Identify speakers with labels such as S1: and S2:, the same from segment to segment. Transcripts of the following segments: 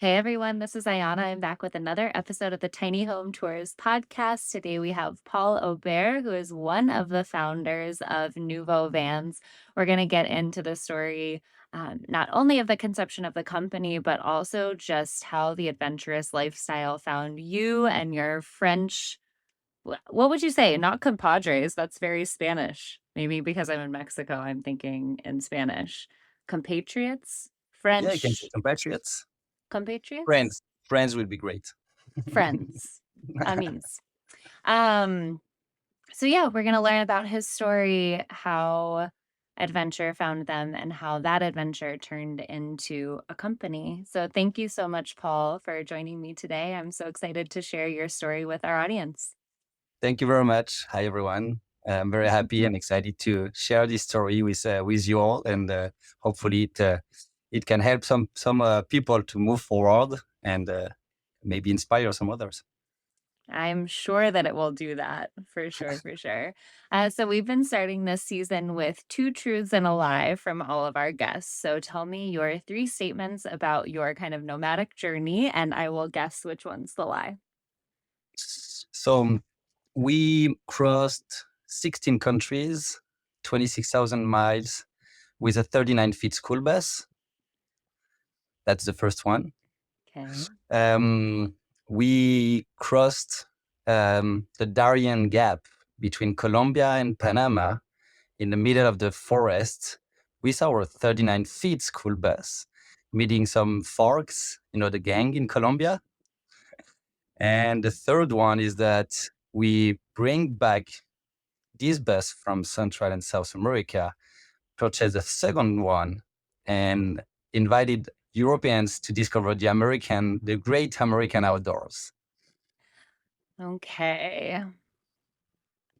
S1: Hey everyone, this is Ayana. I'm back with another episode of the Tiny Home Tours podcast. Today we have Paul Aubert, who is one of the founders of Noovo Vans. We're going to get into the story, not only of the conception of the company, but also just how the adventurous lifestyle found you and your French. What would you say? Not compadres. That's very Spanish. Maybe because I'm in Mexico, I'm thinking in Spanish. Compatriots?
S2: Yeah, you can say
S1: French
S2: compatriots.
S1: compatriots?
S2: Friends will be great.
S1: Friends, amis. Um, so yeah, we're gonna learn about his story, how adventure found them, and how that adventure turned into a company. So thank you so much, Paul, for joining me today. I'm so excited to share your story with our audience.
S2: Thank you very much. Hi, everyone. I'm very happy and excited to share this story with you all, and hopefully it can help some people to move forward and maybe inspire some others.
S1: I'm sure that it will do that for sure, for sure. So we've been starting this season with two truths and a lie from all of our guests. So tell me your three statements about your kind of nomadic journey, and I will guess which one's the lie.
S2: So we crossed 16 countries, 26,000 miles with a 39 feet school bus. That's the first one.
S1: Okay.
S2: Um, we crossed the Darien Gap between Colombia and Panama in the middle of the forest with our 39 feet school bus, meeting some forks, the gang in Colombia. And the third one is that we bring back this bus from Central and South America, purchased a second one, and invited Europeans to discover the great American outdoors.
S1: Okay.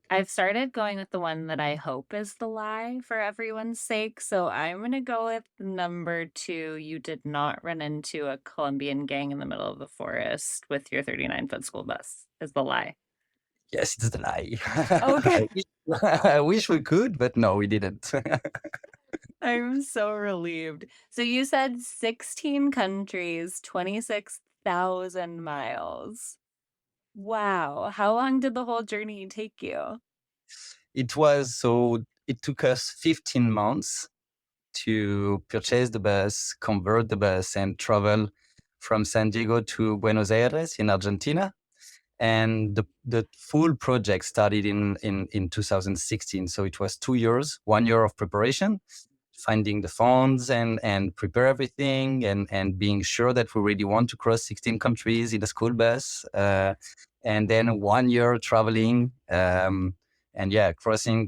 S1: I've started going with the one that I hope is the lie for everyone's sake. So I'm going to go with number two. You did not run into a Colombian gang in the middle of the forest with your 39-foot school bus, is the lie.
S2: Yes, it's a lie.
S1: Okay.
S2: I wish we could, but no, we didn't.
S1: I'm so relieved. So you said 16 countries, 26,000 miles. Wow. How long did the whole journey take you?
S2: It took us 15 months to purchase the bus, convert the bus, and travel from San Diego to Buenos Aires in Argentina. And the full project started in 2016. So it was 2 years, 1 year of preparation, finding the funds and prepare everything and being sure that we really want to cross 16 countries in a school bus. And then 1 year traveling and crossing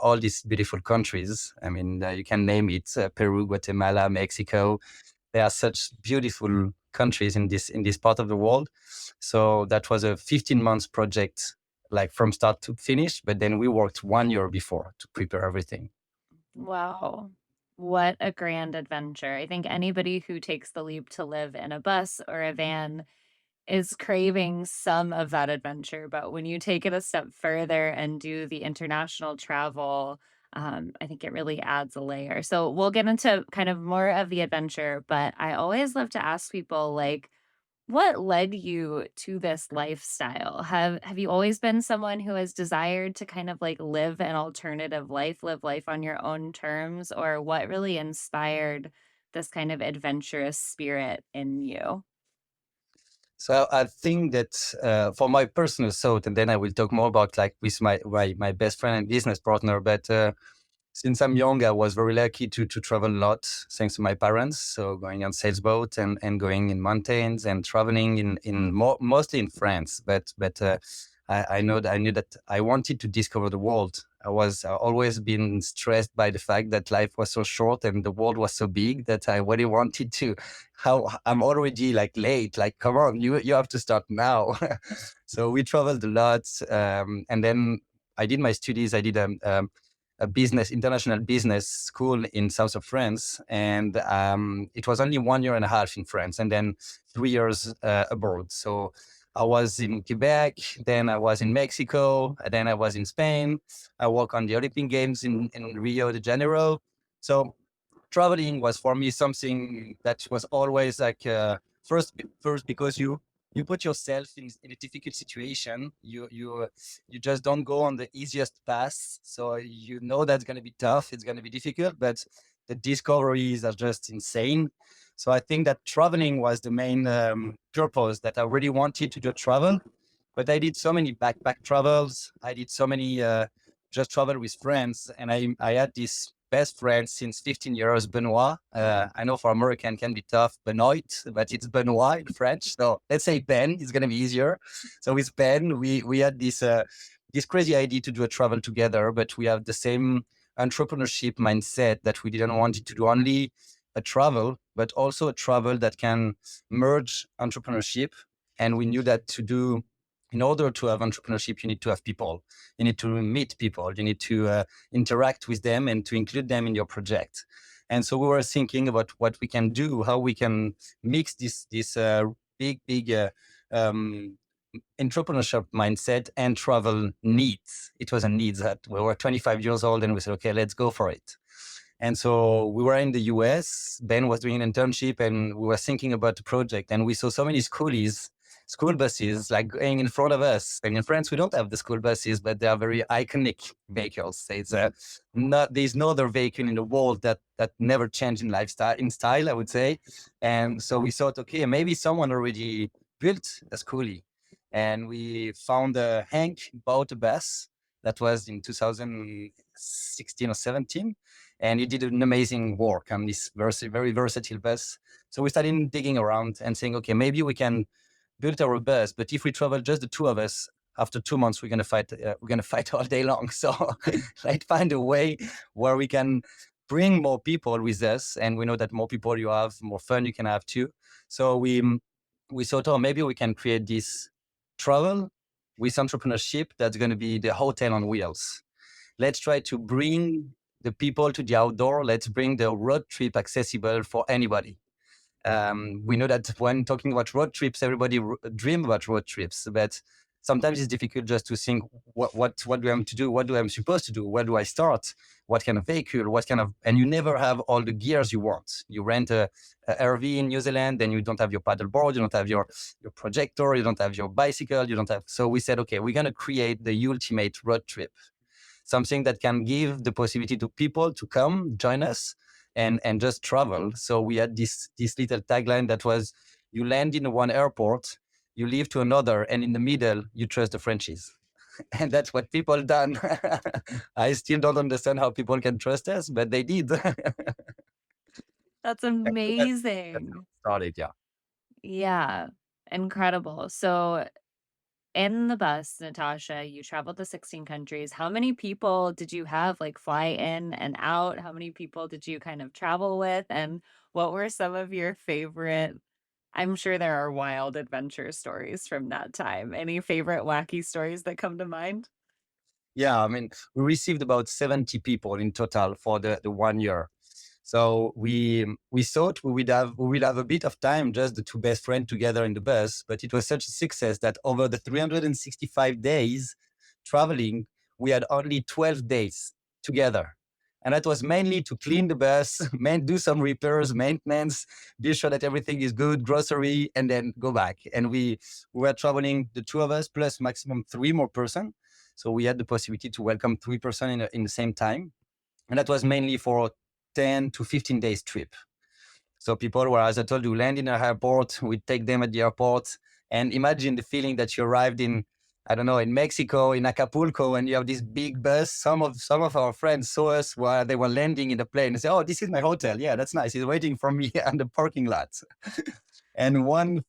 S2: all these beautiful countries. I mean, you can name it, Peru, Guatemala, Mexico. There are such beautiful countries in this part of the world. So that was a 15 months project, like from start to finish. But then we worked 1 year before to prepare everything.
S1: Wow. What a grand adventure. I think anybody who takes the leap to live in a bus or a van is craving some of that adventure. But when you take it a step further and do the international travel, I think it really adds a layer. So we'll get into kind of more of the adventure, but I always love to ask people like, what led you to this lifestyle? Have you always been someone who has desired to kind of like live an alternative life, live life on your own terms, or what really inspired this kind of adventurous spirit in you?
S2: So I think that for my personal thought, and then I will talk more about like with my best friend and business partner. But since I'm young, I was very lucky to travel a lot thanks to my parents. So going on sailboat and going in mountains and traveling mostly in France. But I knew that I wanted to discover the world. I always been stressed by the fact that life was so short and the world was so big that I really wanted to. How I'm already like late. Like, come on, you have to start now. So we traveled a lot, and then I did my studies. I did a international business school in south of France, and it was only 1 year and a half in France, and then 3 years abroad. So I was in Quebec, then I was in Mexico, and then I was in Spain. I worked on the Olympic Games in Rio de Janeiro. So traveling was for me something that was always like First because you put yourself in a difficult situation. You just don't go on the easiest path. So you know that's going to be tough. It's going to be difficult, but the discoveries are just insane. So I think that traveling was the main purpose, that I really wanted to do travel. But I did so many backpack travels. I did so many just travel with friends, and I had this best friend since 15 years, Benoit. I know for American can be tough, Benoit, but it's Benoit in French. So let's say Ben. It's gonna be easier. So with Ben, we had this crazy idea to do a travel together, but we have the same entrepreneurship mindset, that we didn't want it to do only a travel, but also a travel that can merge entrepreneurship. And we knew that in order to have entrepreneurship, you need to have people. You need to meet people. You need to interact with them and to include them in your project. And so we were thinking about what we can do, how we can mix this big entrepreneurship mindset and travel needs. It was a need that we were 25 years old, and we said, okay, let's go for it. And so we were in the US. Ben was doing an internship, and we were thinking about the project. And we saw so many school buses like going in front of us. And in France, we don't have the school buses, but they are very iconic vehicles. It's there's no other vehicle in the world that never changed in style, I would say. And so we thought, okay, maybe someone already built a schoolie. And we found Hank bought a bus that was in 2016 or 17. And he did an amazing work on this very versatile bus. So we started digging around and saying, okay, maybe we can build our bus, but if we travel just the two of us, after 2 months, we're gonna fight. We're gonna fight all day long. So let's find a way where we can bring more people with us, and we know that more people you have, more fun you can have too. So we thought, oh, maybe we can create this travel with entrepreneurship that's going to be the hotel on wheels. Let's try to bring the people to the outdoor. Let's bring the road trip accessible for anybody. We know that when talking about road trips, everybody dream about road trips, but sometimes it's difficult just to think what do I to do? What do I'm supposed to do? Where do I start? What kind of vehicle? And you never have all the gears you want. You rent a RV in New Zealand, then you don't have your paddle board, you don't have your projector, you don't have your bicycle, you don't have. So we said, okay, we're gonna create the ultimate road trip, something that can give the possibility to people to come join us and just travel. So we had this little tagline that was, you land in one airport, you leave to another, and in the middle, you trust the Frenchies. And that's what people done. I still don't understand how people can trust us, but they did.
S1: That's
S2: That's how
S1: amazing.
S2: it started, yeah.
S1: Yeah, incredible. So in the bus, Natasha, you traveled to 16 countries. How many people did you have like fly in and out? How many people did you kind of travel with? And what were some of your favorite? I'm sure there are wild adventure stories from that time. Any favorite wacky stories that come to mind?
S2: Yeah, I mean, we received about 70 people in total for the 1 year. So we thought we would have a bit of time, just the two best friends together in the bus, but it was such a success that over the 365 days traveling, we had only 12 days together. And that was mainly to clean the bus, do some repairs, maintenance, be sure that everything is good, grocery, and then go back. And we were traveling, the two of us, plus maximum three more person. So we had the possibility to welcome 3 person in the same time. And that was mainly for 10 to 15 days trip. So people were, as I told you, land in an airport, we take them at the airport, and imagine the feeling that you arrived in, I don't know, in Mexico, in Acapulco, and you have this big bus. Some of our friends saw us while they were landing in the plane and say, "Oh, this is my hotel. Yeah, that's nice. It's waiting for me on the parking lot." And one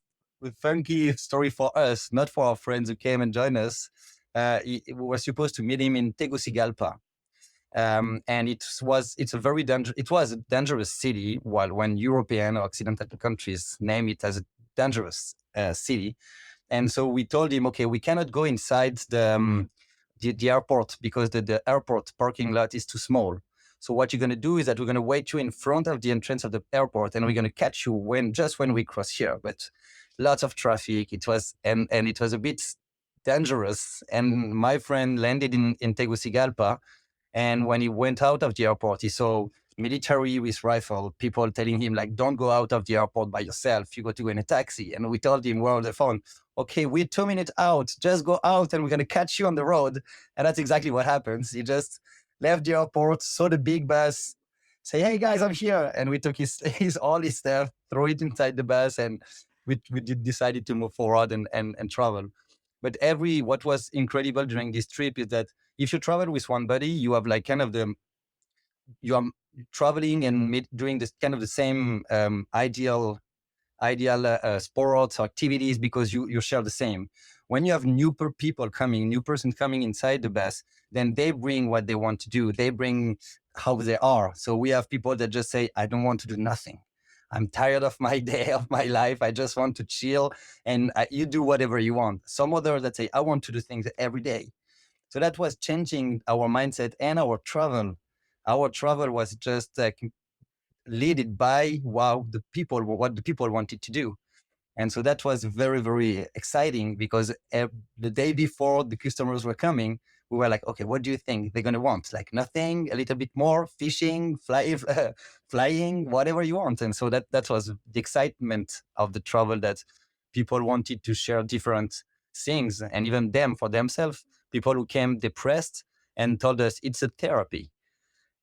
S2: funky story for us, not for our friends who came and joined us, we were supposed to meet him in Tegucigalpa. And it was a dangerous city, while when European or Occidental countries name it as a dangerous city. And so we told him, okay, we cannot go inside the airport because the airport parking lot is too small. So what you're going to do is that we're going to wait you in front of the entrance of the airport, and we're going to catch you when we cross here. But lots of traffic. And it was a bit dangerous. And my friend landed in Tegucigalpa, and when he went out of the airport, he saw military with rifle, people telling him like, don't go out of the airport by yourself. You got to go in a taxi. And we told him, we're on the phone, okay, we're 2 minutes out, just go out and we're going to catch you on the road. And that's exactly what happens. He just left the airport, saw the big bus, say, hey guys, I'm here. And we took his all his stuff, throw it inside the bus, and decided to move forward and travel. But what was incredible during this trip is that if you travel with one buddy, you have like kind of you are traveling and doing this kind of the same ideal sports or activities because you share the same. When you have new person coming inside the bus, then they bring what they want to do. They bring how they are. So we have people that just say, I don't want to do nothing. I'm tired of my day, of my life. I just want to chill, and you do whatever you want. Some others that say, I want to do things every day. So that was changing our mindset and our travel. Our travel was just like led by what the people wanted to do. And so that was very, very exciting because the day before the customers were coming, we were like, okay, what do you think they're going to want? Like nothing, a little bit more, fishing, flying, whatever you want. And so that was the excitement of the travel, that people wanted to share different things, and even them for themselves, people who came depressed and told us it's a therapy.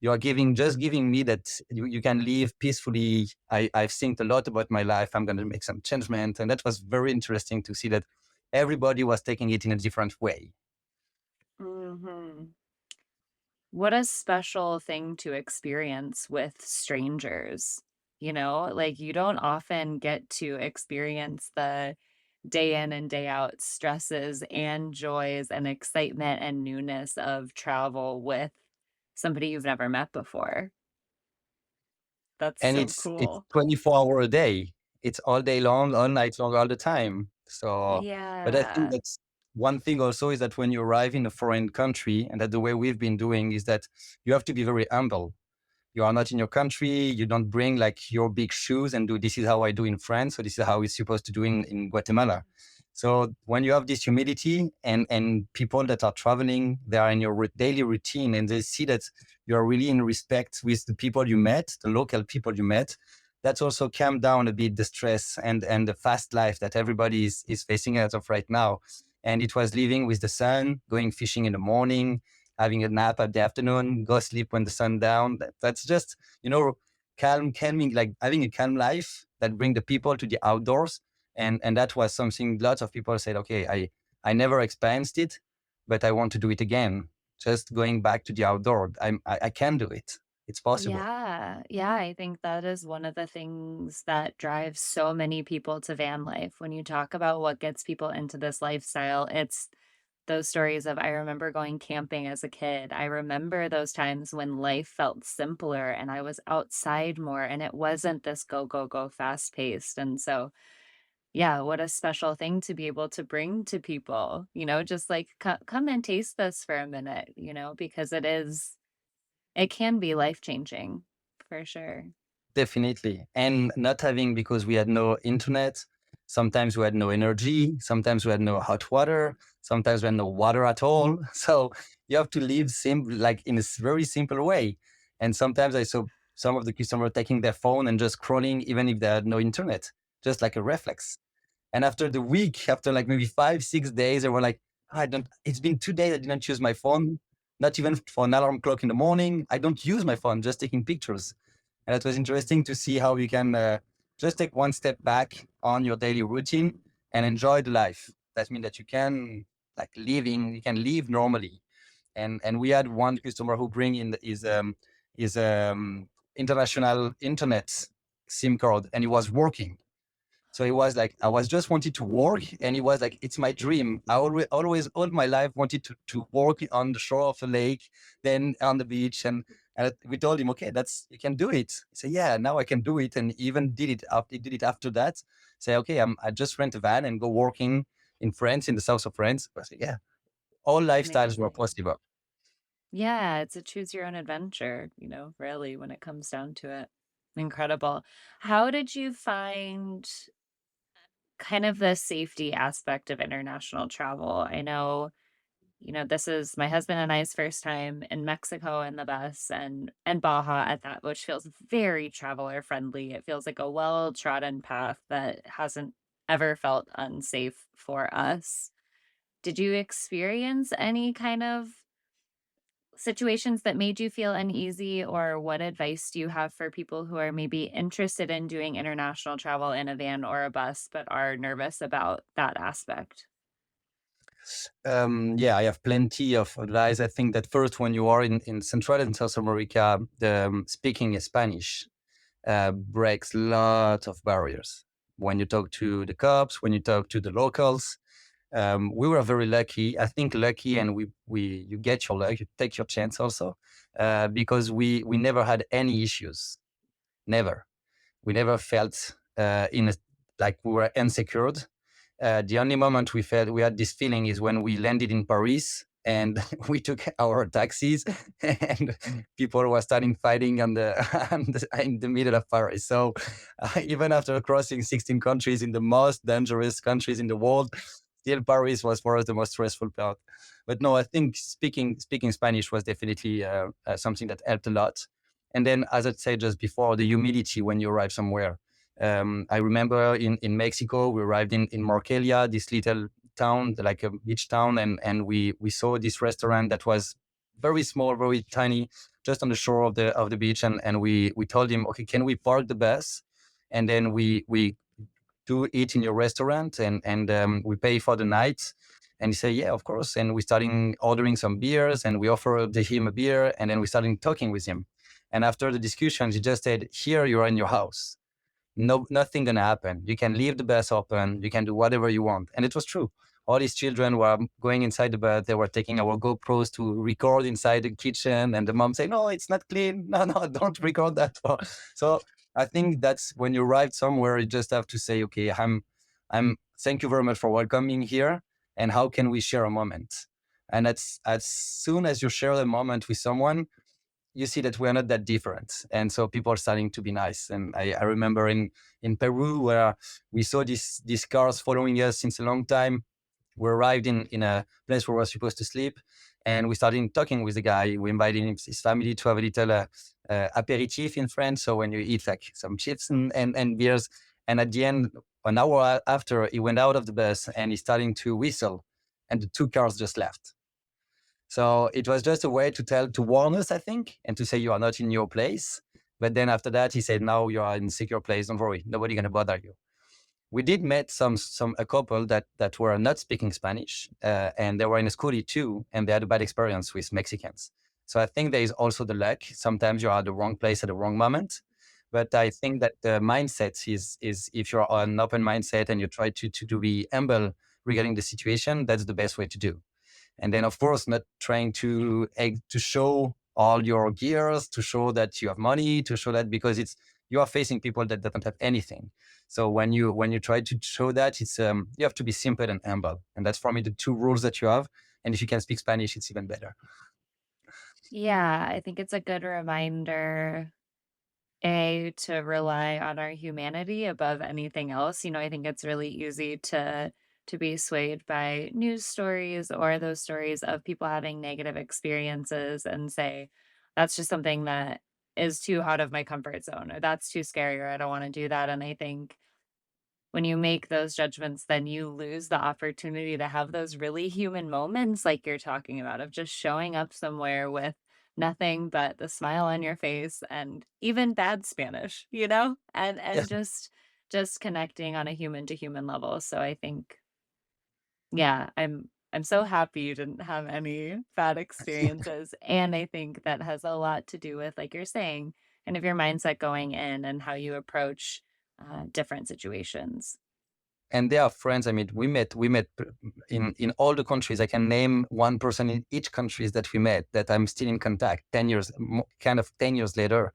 S2: You are just giving me that you can live peacefully. I've think a lot about my life. I'm going to make some changement. And that was very interesting to see that everybody was taking it in a different way.
S1: Mhm. What a special thing to experience with strangers, like, you don't often get to experience the day in and day out stresses and joys and excitement and newness of travel with somebody you've never met before. That's
S2: And
S1: so
S2: it's
S1: cool.
S2: 24 hours a day. It's all day long, all night long, all the time. So, but I think
S1: Yeah.
S2: that's one thing also, is that when you arrive in a foreign country, and that the way we've been doing, is that you have to be very humble. You are not in your country. You don't bring like your big shoes and do, this is how I do in France, so this is how it's supposed to do in Guatemala. So when you have this humility, and people that are traveling, they are in your daily routine, and they see that you are really in respect with the people you met, the local people you met, that's also calmed down a bit the stress and the fast life that everybody is facing as of right now. And it was living with the sun, going fishing in the morning, having a nap at the afternoon, go sleep when the sun down. That's just, calming, like having a calm life that bring the people to the outdoors. And that was something lots of people said, okay, I never experienced it, but I want to do it again. Just going back to the outdoor. I can do it. It's possible.
S1: Yeah, yeah, I think that is one of the things that drives so many people to van life. When you talk about what gets people into this lifestyle, it's those stories of, I remember going camping as a kid. I remember those times when life felt simpler and I was outside more and it wasn't this go, go, go fast paced. And so, yeah, what a special thing to be able to bring to people, just like come and taste this for a minute, because it can be life changing for sure.
S2: Definitely. And not having, because we had no internet, sometimes we had no energy, sometimes we had no hot water, sometimes we had no water at all. So you have to live like in a very simple way. And sometimes I saw some of the customers taking their phone and just scrolling, even if they had no internet, just like a reflex. And after the week, after like maybe 5, 6 days, they were like, it's been 2 days I didn't use my phone, not even for an alarm clock in the morning. I don't use my phone, just taking pictures. And it was interesting to see how you can just take one step back on your daily routine and enjoy the life. That means that you can you can live normally. And we had one customer who bring in his international internet SIM card, and he was working. So he was like, I was just wanted to work, and he was like, it's my dream. I always all my life wanted to work on the shore of a lake, then on the beach, and we told him, okay, you can do it. He said, yeah, now I can do it, and even did it. He did it after that. Say, okay, I just rent a van and go working in France, in the south of France. I said, yeah, all lifestyles were
S1: Amazing.
S2: possible.
S1: Yeah, it's a choose your own adventure, really, when it comes down to it. Incredible. How did you find kind of the safety aspect of international travel? I know this is my husband and I's first time in Mexico in the bus and Baja at that, which feels very traveler friendly. It feels like a well-trodden path that hasn't ever felt unsafe for us. Did you experience any kind of situations that made you feel uneasy, or what advice do you have for people who are maybe interested in doing international travel in a van or a bus but are nervous about that aspect?
S2: Yeah, I have plenty of advice. I think that first, when you are in Central and South America, speaking Spanish breaks a lot of barriers. When you talk to the cops, when you talk to the locals, we were very lucky. I think lucky, and we you get your luck, you take your chance also, because we never had any issues. Never. We never felt like we were insecure. The only moment we felt we had this feeling is when we landed in Paris and we took our taxis and people were starting fighting in the middle of Paris. So even after crossing 16 countries in the most dangerous countries in the world, still Paris was for us the most stressful part. But no, I think speaking Spanish was definitely something that helped a lot. And then, as I said just before, the humility when you arrive somewhere. I remember in Mexico, we arrived in Markelia, this little town, like a beach town, and we saw this restaurant that was very small, very tiny, just on the shore of the beach. And we told him, okay, can we park the bus? And then we do eat in your restaurant and we pay for the night. And he said, yeah, of course. And we started ordering some beers and we offered him a beer. And then we started talking with him. And after the discussion, he just said, here you are in your house. No, nothing gonna happen. You can leave the bus open. You can do whatever you want. And it was true. All these children were going inside the bus. They were taking our GoPros to record inside the kitchen. And the mom said, no, it's not clean. No, no, don't record that. So I think that's when you arrive somewhere, you just have to say, okay, thank you very much for welcoming here. And how can we share a moment? And that's as soon as you share a moment with someone, you see that we're not that different. And so people are starting to be nice. And I remember in Peru where we saw these cars following us since a long time. We arrived in a place where we were supposed to sleep and we started talking with the guy. We invited his family to have a little aperitif in French. So when you eat like some chips and beers. And at the end, an hour after, he went out of the bus and he's starting to whistle and the two cars just left. So it was just a way to warn us, I think, and to say you are not in your place. But then after that, he said, now you are in a secure place. Don't worry. Nobody going to bother you. We did meet a couple that were not speaking Spanish and they were in a schoolie too. And they had a bad experience with Mexicans. So I think there is also the luck. Sometimes you are at the wrong place at the wrong moment. But I think that the mindset is if you're on an open mindset and you try to be humble regarding the situation, that's the best way to do. And then, of course, not trying to show all your gears, to show that you have money, to show that because you are facing people that don't have anything. So when you try to show that, it's you have to be simple and humble, and that's for me the two rules that you have. And if you can speak Spanish, it's even better.
S1: Yeah, I think it's a good reminder, A, to rely on our humanity above anything else. I think it's really easy to be swayed by news stories or those stories of people having negative experiences and say, that's just something that is too out of my comfort zone, or that's too scary, or I don't want to do that. And I think when you make those judgments, then you lose the opportunity to have those really human moments like you're talking about, of just showing up somewhere with nothing but the smile on your face and even bad Spanish, and
S2: Yeah.
S1: just connecting on a human to human level. So I think, yeah, I'm so happy you didn't have any bad experiences. And I think that has a lot to do with, like you're saying, kind of your mindset going in and how you approach different situations.
S2: And they are friends. I mean, we met in all the countries. I can name one person in each countries that we met that I'm still in contact 10 years, kind of 10 years later,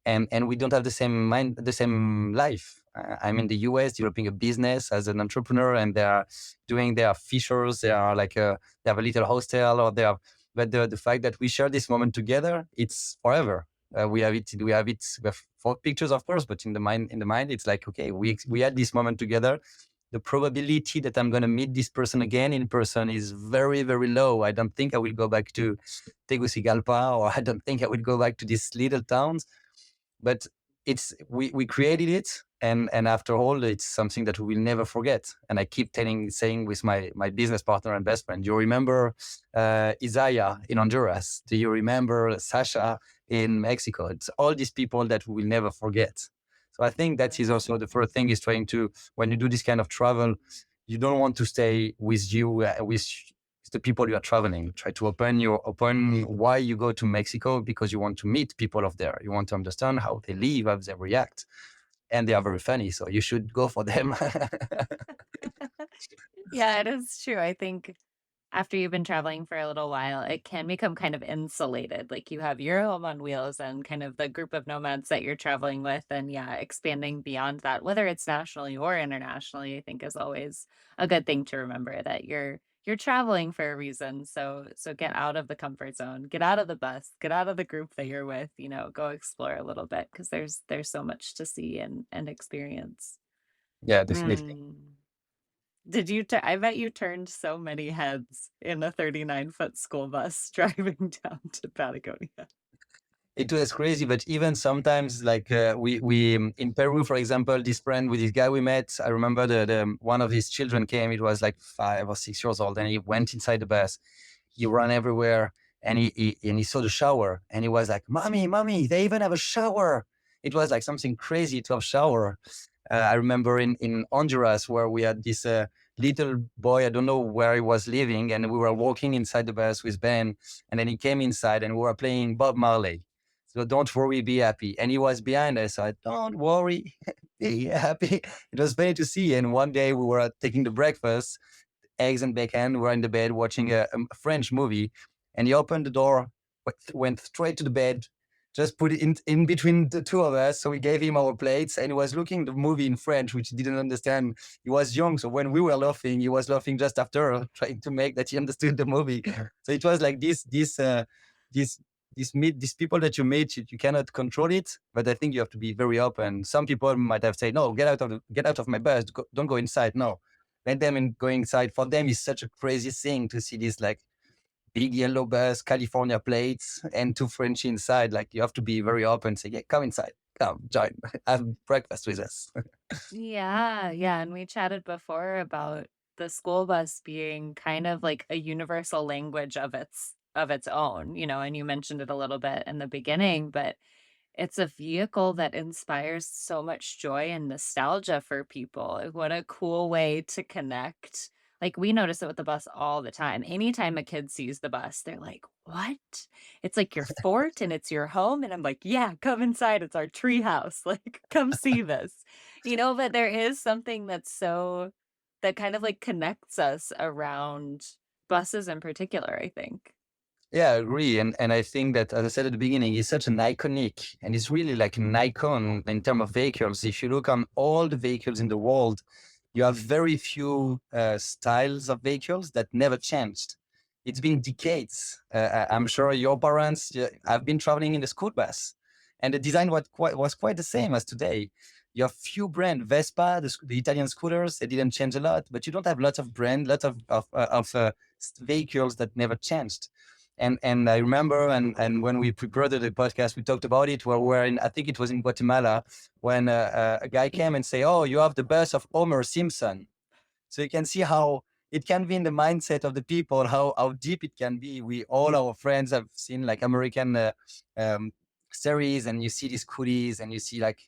S2: and we don't have the same mind, the same life. I'm in the US developing a business as an entrepreneur, and they are doing, they are fishers. They are like they have a little hostel, or they are. But the fact that we share this moment together, it's forever. We have it. We have it. We have 4 pictures, of course, but in the mind, it's like, okay, we had this moment together. the probability that I'm going to meet this person again in person is very, very low. I don't think I will go back to Tegucigalpa, or I don't think I will go back to these little towns. But we created it, and after all, it's something that we will never forget. And I keep saying with my business partner and best friend, do you remember Isaiah in Honduras? Do you remember Sasha in Mexico? It's all these people that we will never forget. So I think that is also the first thing, is trying to, when you do this kind of travel, you don't want to stay with you with the people you are traveling. Try to open why you go to Mexico, because you want to meet people of there. You want to understand how they live, how they react, and they are very funny. So you should go for them.
S1: Yeah, it is true. I think after you've been traveling for a little while, it can become kind of insulated. Like you have your home on wheels and kind of the group of nomads that you're traveling with. And yeah, expanding beyond that, whether it's nationally or internationally, I think is always a good thing to remember that you're traveling for a reason. So get out of the comfort zone, get out of the bus, get out of the group that you're with, go explore a little bit because there's so much to see and experience.
S2: Yeah, definitely.
S1: Mm. Did you I bet you turned so many heads in a 39-foot school bus driving down to Patagonia.
S2: It was crazy, but even sometimes, like we in Peru, for example, this friend with this guy we met, I remember the one of his children came. It was like 5 or 6 years old, and he went inside the bus. He ran everywhere, and he saw the shower, and he was like, "Mommy, mommy, they even have a shower." It was like something crazy to have shower. I remember in Honduras, where we had this little boy. I don't know where he was living, and we were walking inside the bus with Ben, and then he came inside, and we were playing Bob Marley. So don't worry, be happy. And he was behind us. So I don't worry, be happy. It was funny to see. And one day we were taking the breakfast, eggs and bacon. We're in the bed watching a French movie, and he opened the door, went straight to the bed, just put it in between the two of us. So we gave him our plates, and he was looking the movie in French, which he didn't understand. He was young, so when we were laughing, he was laughing just after, trying to make that he understood the movie. So it was like this these people that you meet, you cannot control it, but I think you have to be very open. Some people might have said, "No, get out of my bus, don't go inside." No, let them go inside. For them, it's such a crazy thing to see this like big yellow bus, California plates, and two French inside. Like you have to be very open. Say, "Yeah, come inside, come join, have breakfast with us."
S1: Yeah, yeah, and we chatted before about the school bus being kind of like a universal language of its own, and you mentioned it a little bit in the beginning, but it's a vehicle that inspires so much joy and nostalgia for people. Like, what a cool way to connect. Like, we notice it with the bus all the time. Anytime a kid sees the bus, they're like, "What? It's like your fort and it's your home." And I'm like, "Yeah, come inside. It's our tree house. Like, come see this." But there is something that kind of like connects us around buses in particular, I think.
S2: Yeah, I agree. And I think that, as I said at the beginning, it's such an iconic, and it's really like an icon in terms of vehicles. If you look on all the vehicles in the world, you have very few styles of vehicles that never changed. It's been decades. I'm sure your parents have been traveling in the school bus, and the design was quite the same as today. You have few brand Vespa, the Italian scooters. They didn't change a lot, but you don't have lots of brand, lots of vehicles that never changed. And I remember, and when we prepared the podcast, we talked about it. Where we're in, I think it was in Guatemala, when a guy came and say, "Oh, you have the bus of Homer Simpson." So you can see how it can be in the mindset of the people, how deep it can be. We all our friends have seen like American um, series, and you see these coolies, and you see like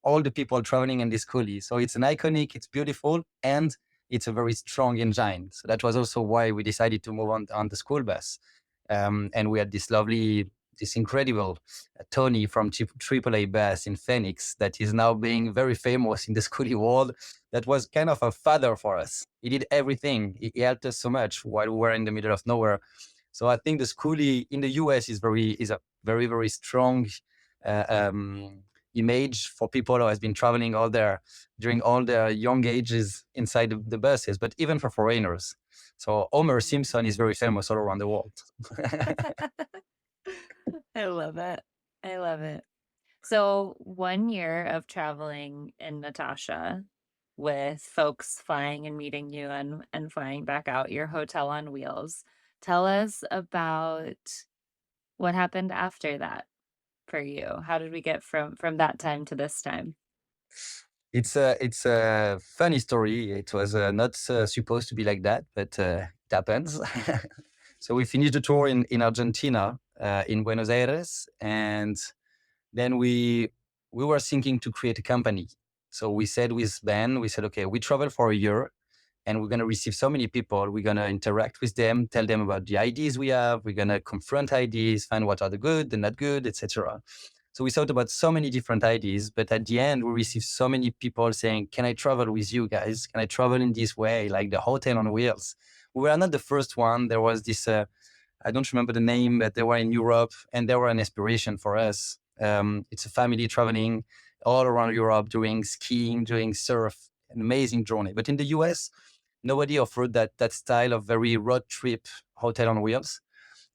S2: all the people traveling in this coolie. So it's an iconic, it's beautiful, and it's a very strong engine. So that was also why we decided to move on the school bus. And we had this incredible Tony from AAA Bass in Phoenix that is now being very famous in the schoolie world. That was kind of a father for us. He did everything. He helped us so much while we were in the middle of nowhere. So I think the schoolie in the US is a very, very strong uh, um, image for people who has been traveling during all their young ages inside the buses, but even for foreigners. So Homer Simpson is very famous all around the world.
S1: I love it. I love it. So 1 year of traveling in Natasha. with folks flying and meeting you and flying back out, your hotel on wheels. Tell us about what happened after that for you. How did we get from that time to this time?
S2: It's a funny story. It was not supposed to be like that, but it happens. So we finished the tour in Argentina, in Buenos Aires, and then we were thinking to create a company. So we said with Ben, we said, okay, we travel for a year, and we're gonna receive so many people. We're gonna interact with them, tell them about the ideas we have. We're gonna confront ideas, find what are the good, the not good, etc. So we thought about so many different ideas, but at the end, we received so many people saying, "Can I travel with you guys? Can I travel in this way, like the hotel on wheels?" We were not the first one. There was this, I don't remember the name, but they were in Europe, and they were an inspiration for us. It's a family traveling all around Europe, doing skiing, doing surf, an amazing journey. But in the US, nobody offered that style of very road trip hotel on wheels,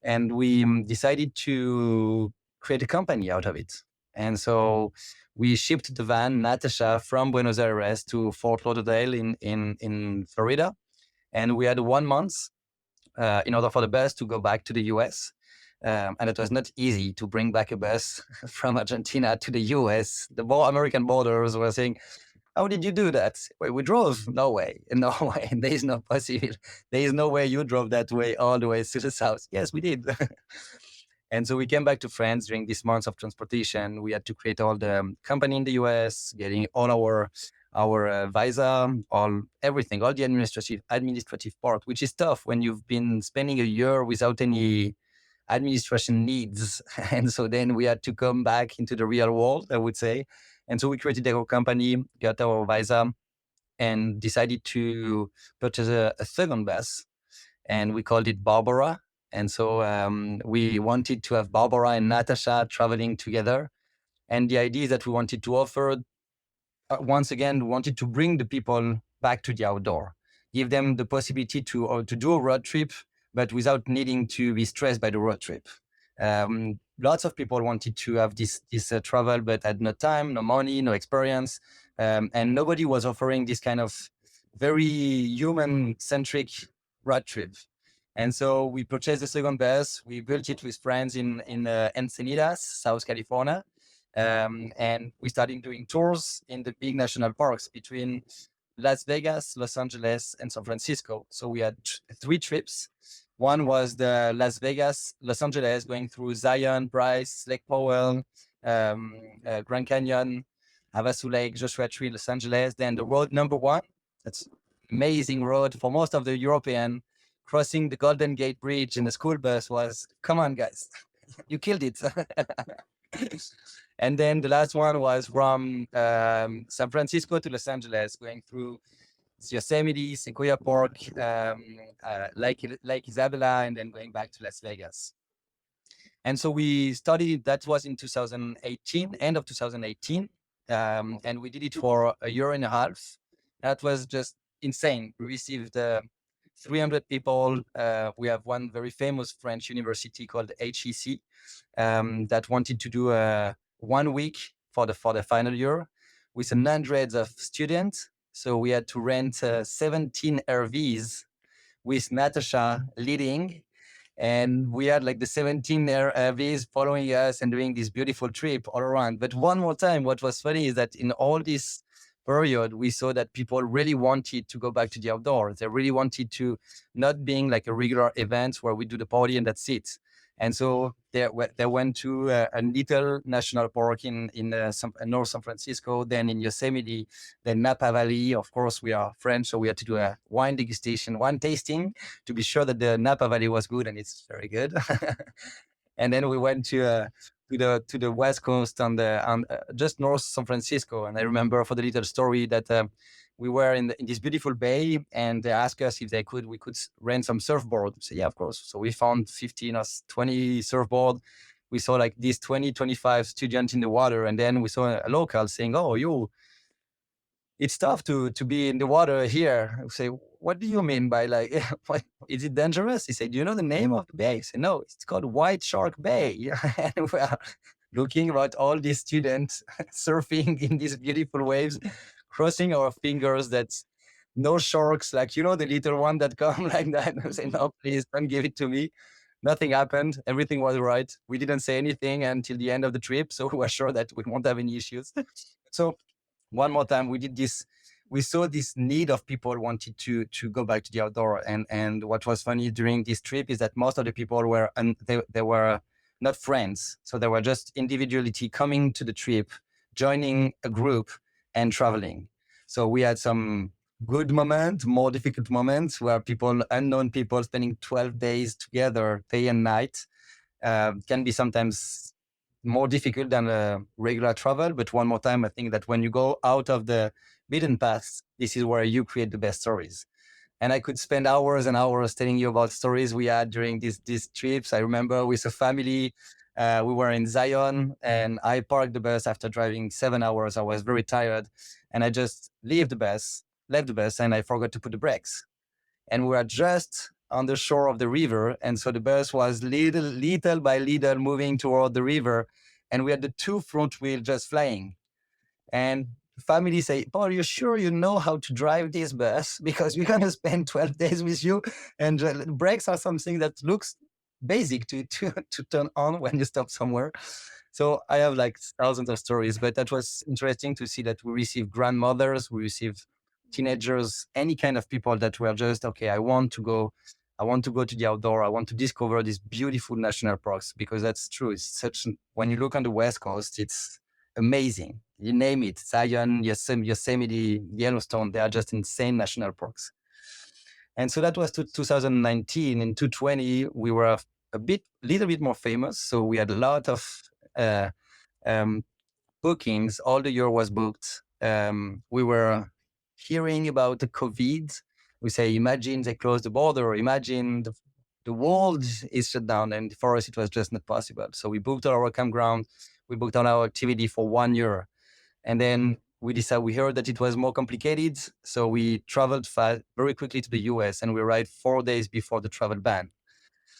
S2: and we decided to create a company out of it. And so we shipped the van, Natasha, from Buenos Aires to Fort Lauderdale in Florida. And we had 1 month in order for the bus to go back to the US. And it was not easy to bring back a bus from Argentina to the US. The American borders were saying, "How did you do that?" "Well, we drove." "No way, no way. There is no possible. There is no way you drove that way all the way to the south." "Yes, we did." And so we came back to France during this month of transportation. We had to create all the company in the US, getting all our visa, all everything, all the administrative part, which is tough when you've been spending a year without any administration needs. And so then we had to come back into the real world, I would say. And so we created our company, got our visa, and decided to purchase a second bus, and we called it Barbara. And so we wanted to have Barbara and Natasha traveling together. And the idea is that we wanted to offer, once again, we wanted to bring the people back to the outdoor, give them the possibility to do a road trip, but without needing to be stressed by the road trip. Lots of people wanted to have this travel, but had no time, no money, no experience, and nobody was offering this kind of very human-centric road trip. And so we purchased the second bus. We built it with friends in Encinitas, South California. And we started doing tours in the big national parks between Las Vegas, Los Angeles, and San Francisco. So we had three trips. One was the Las Vegas, Los Angeles, going through Zion, Bryce, Lake Powell, Grand Canyon, Havasu Lake, Joshua Tree, Los Angeles. Then the road number one, that's amazing road for most of the European, crossing the Golden Gate Bridge in the school bus was, come on, guys, you killed it. And then the last one was from San Francisco to Los Angeles, going through Yosemite, Sequoia Park, Lake Isabella, and then going back to Las Vegas. And so we studied, that was in 2018, end of 2018. And we did it for a year and a half. That was just insane. We received 300 people. We have one very famous French university called HEC that wanted to do 1 week for the final year with hundreds of students. So we had to rent 17 RVs with Natasha leading, and we had like the 17 RVs following us and doing this beautiful trip all around. But one more time, what was funny is that in all this period, we saw that people really wanted to go back to the outdoors. They really wanted to not being like a regular event where we do the party and that's it. And so they went to a little national park in North San Francisco, then in Yosemite, then Napa Valley. Of course, we are French, so we had to do a wine degustation, wine tasting to be sure that the Napa Valley was good, and it's very good. And then we went to the West Coast on just north San Francisco. And I remember for the little story that we were in this beautiful bay, and they asked us if we could rent some surfboard. We said, yeah, of course. So we found 15 or 20 surfboard. We saw like these 20, 25 students in the water. And then we saw a local saying, "Oh, it's tough to be in the water here." I say, "What do you mean by like, what, is it dangerous?" He said, "Do you know the name of the bay?" I said, "No, it's called White Shark Bay." And we are looking about all these students surfing in these beautiful waves, crossing our fingers that no sharks, like, the little one that come like that. I say, no, please don't give it to me. Nothing happened. Everything was right. We didn't say anything until the end of the trip. So we were sure that we won't have any issues. So one more time, we did this. We saw this need of people wanted to go back to the outdoor. And what was funny during this trip is that most of the people were, and they were not friends. So they were just individuality coming to the trip, joining a group and traveling. So we had some good moments, more difficult moments where people, unknown people spending 12 days together, day and night, can be sometimes more difficult than a regular travel. But one more time, I think that when you go out of the beaten path, this is where you create the best stories. And I could spend hours and hours telling you about stories we had during these trips. I remember with a family, we were in Zion, and I parked the bus after driving 7 hours. I was very tired, and I just left the bus, and I forgot to put the brakes. And we were just on the shore of the river, and so the bus was little by little moving toward the river, and we had the two front wheels just flying. And family say, "Paul, are you sure you know how to drive this bus? Because we're gonna spend 12 days with you, and brakes are something that looks basic to turn on when you stop somewhere." So I have like thousands of stories, but that was interesting to see that we receive grandmothers, we receive teenagers, any kind of people that were just, okay, I want to go to the outdoor. I want to discover these beautiful national parks, because that's true. It's when you look on the West Coast, it's amazing. You name it, Zion, Yosemite, Yellowstone, they are just insane national parks. And so that was 2019. In 2020, we were little bit more famous. So we had a lot of uh, um, bookings. All the year was booked. We were hearing about the COVID. We say, imagine they close the border. Imagine the world is shut down. And for us, it was just not possible. So we booked our campground. We booked all our activity for 1 year. And then we heard that it was more complicated. So we traveled very quickly to the US, and we arrived 4 days before the travel ban.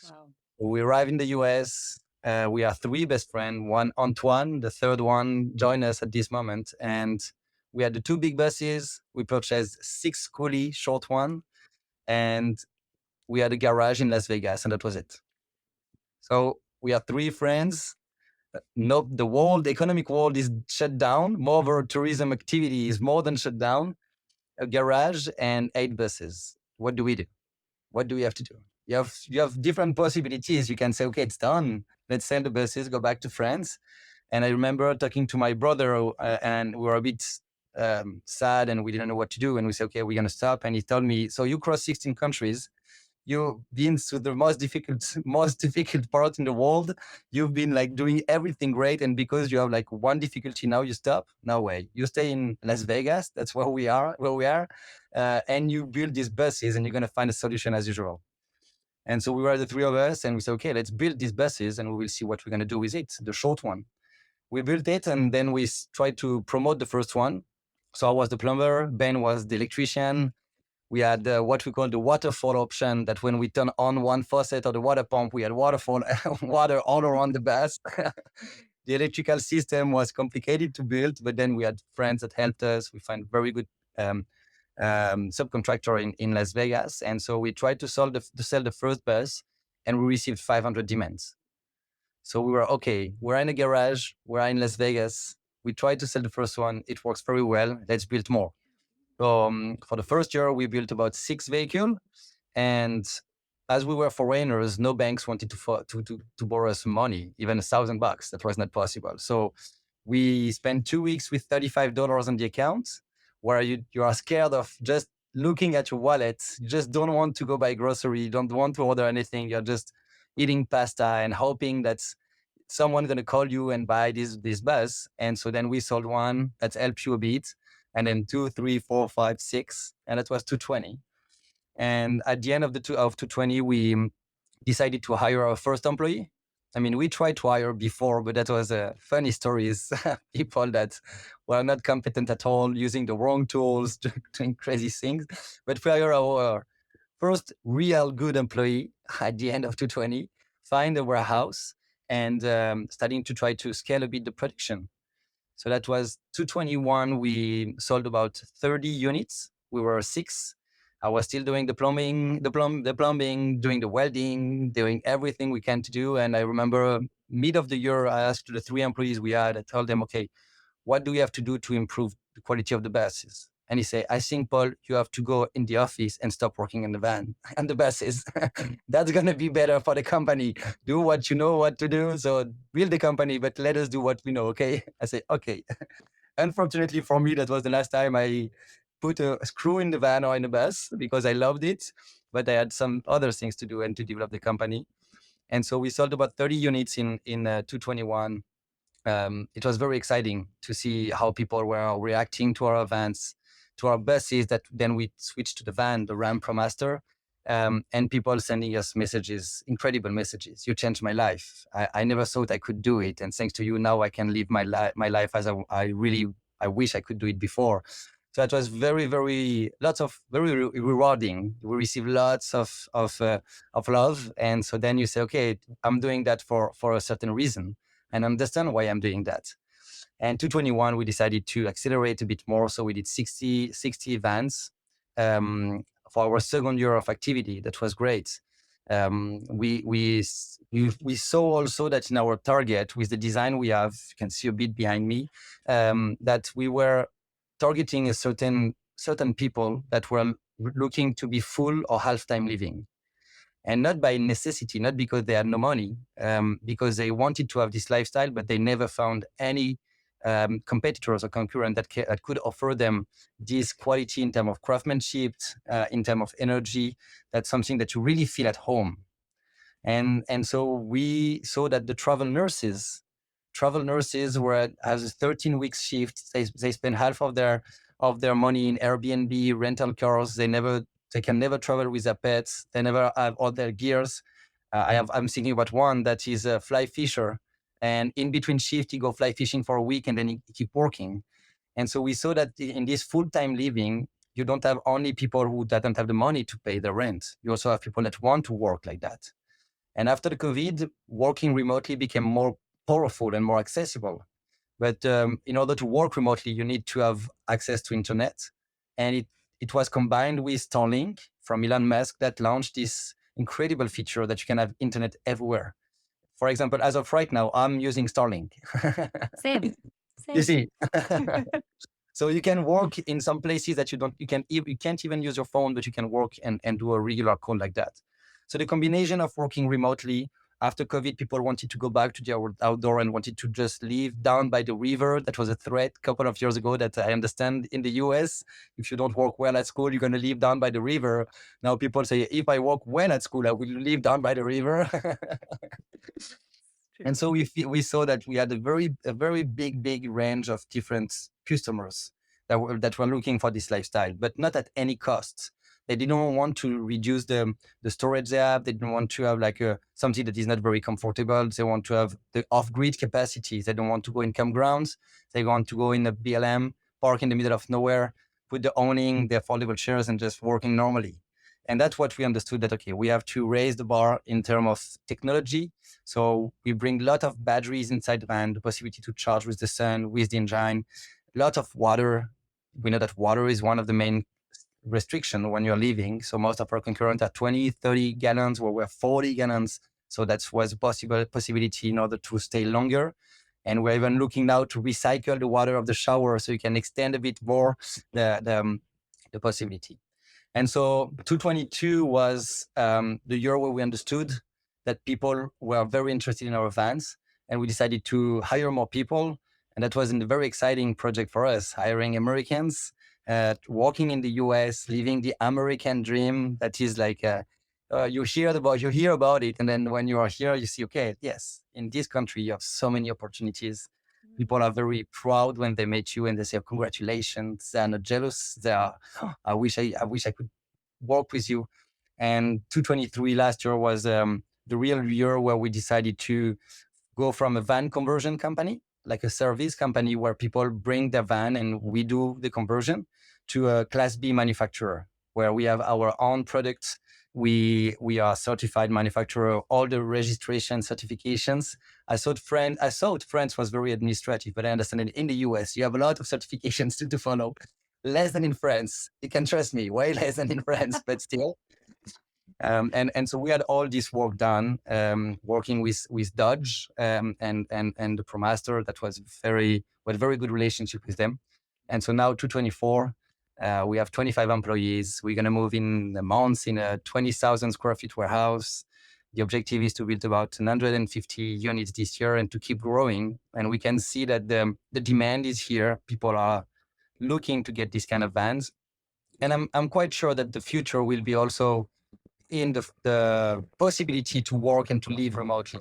S1: Wow.
S2: We arrived in the US. We are three best friends, one Antoine, the third one joined us at this moment. And we had the two big buses. We purchased 6 coolie, short one. And we had a garage in Las Vegas, and that was it. So we are three friends. No, the economic world is shut down. More of our tourism activity is more than shut down. A garage and 8 buses. What do we do? What do we have to do? You have different possibilities. You can say, okay, it's done. Let's sell the buses, go back to France. And I remember talking to my brother, and we were a bit sad, and we didn't know what to do. And we said, okay, we're going to stop. And he told me, so you cross 16 countries. You've been to the most difficult part in the world. You've been like doing everything great, and because you have like one difficulty now, you stop. No way. You stay in Las Vegas. That's where we are. And you build these buses, and you're gonna find a solution as usual. And so we were the three of us, and we said, okay, let's build these buses, and we will see what we're gonna do with it. The short one. We built it, and then we tried to promote the first one. So I was the plumber. Ben was the electrician. We had what we call the waterfall option, that when we turn on one faucet or the water pump, we had water all around the bus. The electrical system was complicated to build, but then we had friends that helped us. We find very good um, subcontractor in Las Vegas. And so we tried to sell the first bus, and we received 500 demands. So we were, okay, we're in a garage, we're in Las Vegas. We tried to sell the first one. It works very well. Let's build more. For the first year, we built about 6 vehicles, and as we were foreigners, no banks wanted to borrow us money, even $1,000. That was not possible. So we spent 2 weeks with $35 on the account, where you are scared of just looking at your wallet. You just don't want to go buy grocery. You don't want to order anything. You're just eating pasta and hoping that someone going to call you and buy this bus. And so then we sold one that helped you a bit, and then 2, 3, 4, 5, 6, and that was 220. And at the end of 220, we decided to hire our first employee. I mean, we tried to hire before, but that was funny stories. People that were not competent at all, using the wrong tools, doing crazy things. But we hired our first real good employee at the end of 220, find a warehouse, and starting to try to scale a bit the production. So that was 221. We sold about 30 units. We were six. I was still doing the plumbing, the plumbing, doing the welding, doing everything we can to do. And I remember mid of the year, I asked the three employees we had, I told them, okay, what do we have to do to improve the quality of the buses? And he said, I think, Paul, you have to go in the office and stop working in the van and the buses. That's going to be better for the company. Do what you know what to do. So build the company, but let us do what we know. Okay. I say, okay. Unfortunately for me, that was the last time I put a screw in the van or in the bus because I loved it, but I had some other things to do and to develop the company. And so we sold about 30 units in 221. It was very exciting to see how people were reacting to our events, to our buses that then we switched to the van, the Ram ProMaster, and people sending us messages, incredible messages. You changed my life. I never thought I could do it. And thanks to you, now I can live my life as I wish I could do it before. So it was lots of very rewarding. We received lots of love. And so then you say, okay, I'm doing that for a certain reason and understand why I'm doing that. And 221, we decided to accelerate a bit more. So we did 60 events for our second year of activity. That was great. We saw also that in our target with the design we have, you can see a bit behind me, that we were targeting a certain people that were looking to be full or half-time living. And not by necessity, not because they had no money, because they wanted to have this lifestyle, but they never found any competitors or concurrent that could offer them this quality in terms of craftsmanship, in terms of energy. That's something that you really feel at home. And so we saw that the travel nurses were as a 13 weeks shift. They spend half of their money in Airbnb, rental cars. They can never travel with their pets. They never have all their gears. I'm thinking about one that is a fly fisher, and in between shift, he go fly fishing for a week, and then he keep working. And so we saw that in this full-time living, you don't have only people who don't have the money to pay the rent. You also have people that want to work like that. And after the COVID, working remotely became more powerful and more accessible. But in order to work remotely, you need to have access to internet. And it was combined with Starlink from Elon Musk that launched this incredible feature that you can have internet everywhere. For example, as of right now, I'm using Starlink.
S1: Same.
S2: You
S1: Same.
S2: see, so you can work in some places that you can't even use your phone, but you can work and do a regular call like that. So the combination of working remotely after COVID, people wanted to go back to the outdoor and wanted to just live down by the river. That was a threat a couple of years ago that I understand in the US. If you don't work well at school, you're going to live down by the river. Now people say, if I work well at school, I will live down by the river. And so we saw that we had a very big range of different customers that were looking for this lifestyle, but not at any cost. They didn't want to reduce the storage they have. They didn't want to have like something that is not very comfortable. They want to have the off-grid capacity. They don't want to go in campgrounds. They want to go in a BLM, park in the middle of nowhere, put the awning, the affordable chairs, and just working normally. And that's what we understood, that, okay, we have to raise the bar in terms of technology. So we bring a lot of batteries inside the van, the possibility to charge with the sun, with the engine, a lot of water. We know that water is one of the main restrictions when you're leaving. So most of our concurrents are 20, 30 gallons, where we're 40 gallons. So that was a possibility in order to stay longer. And we're even looking now to recycle the water of the shower so you can extend a bit more the possibility. And so 222 was the year where we understood that people were very interested in our vans, and we decided to hire more people. And that was a very exciting project for us, hiring Americans, working in the US, living the American dream. That is like, you hear about it. And then when you are here, you see, okay, yes, in this country, you have so many opportunities. People are very proud when they meet you and they say, congratulations. They are not jealous. They are, "Oh, I wish I could work with you." And 223 last year was the real year where we decided to go from a van conversion company, like a service company where people bring their van and we do the conversion, to a Class B manufacturer, where we have our own products. We are certified manufacturer, all the registration certifications. I thought France was very administrative, but I understand that in the US you have a lot of certifications to follow. Less than in France. You can trust me, way less than in France, but still. And so we had all this work done, working with Dodge and the ProMaster. That was we had a very good relationship with them. And so now 224, we have 25 employees. We're going to move in a month in a 20,000 square feet warehouse. The objective is to build about 150 units this year and to keep growing. And we can see that the demand is here. People are looking to get this kind of vans. And I'm quite sure that the future will be also in the possibility to work and to live remotely.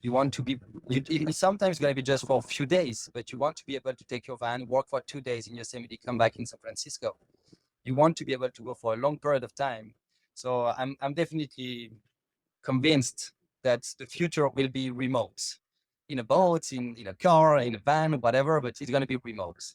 S2: You want to be, it's sometimes going to be just for a few days, but you want to be able to take your van, work for 2 days in Yosemite, come back in San Francisco. You want to be able to go for a long period of time. So I'm definitely convinced that the future will be remote, in a boat, in a car, in a van, whatever, but it's going to be remote.